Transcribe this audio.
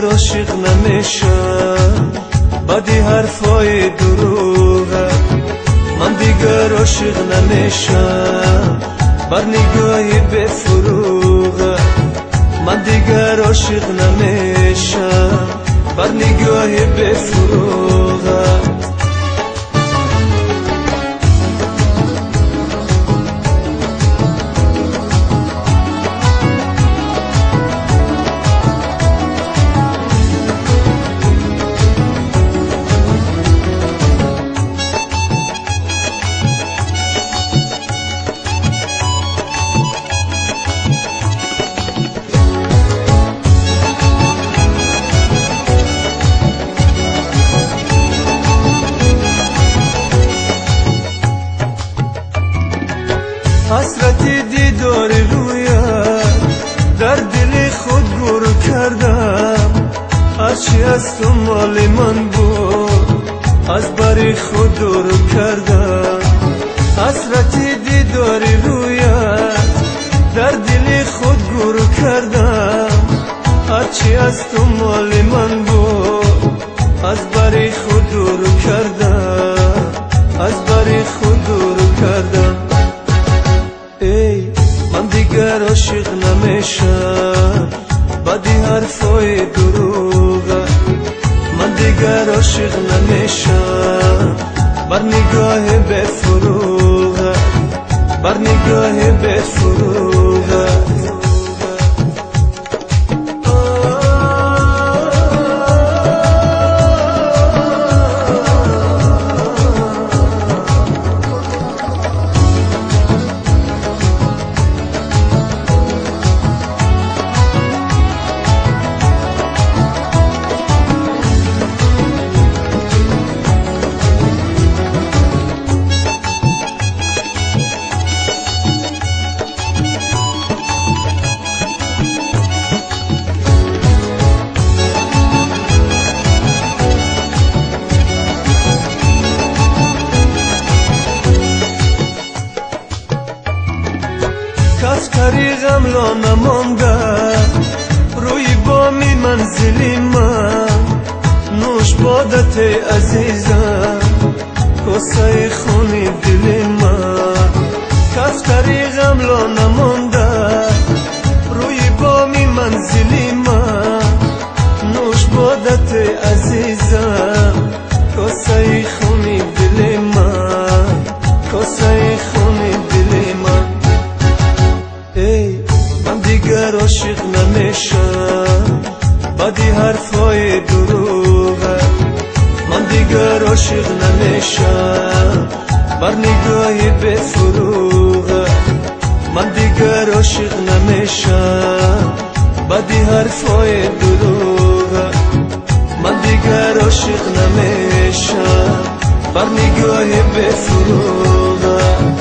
دیگر عاشق نمیشم بدی حرفای دروغه. من دیگر عاشق نمیشم بر نگاهی بفروغه. من دیگر عاشق نمیشم بر نگاهی بفروغه. حسرتی دیدار رویت در دل خود گور کردم. هرچی از تو مال من بود از بر خود دور کردم. حسرتی دیدار رویت در دل خود گور کردم. هرچی از تو مال من بود از بر خود دور کردم. از بر خود دور کردم. ای من دیگر عاشق نمیشم بدی حرفای دروغه. من دیگر عاشق نمیشم بر نگاه بفروغه. بر نگاه بفروغه. کس طریقم لا نمانده روی بامی منزلی من. نوش بادت عزیزم کاسه خونی دل من. کس طریقم لا نمانده روی بامی منزلی من. نوش بادت عزیزم کاسه خونی دل من. کاسه خونی دل من. ای من دیگر عاشق نمیشم بدی حرفای دروغه. من دیگر عاشق نمیشم بر نگاهی بفروغه. من دیگر عاشق نمیشم بدی حرفای دروغه. من دیگر عاشق نمیشم بر نگاهی بفروغه.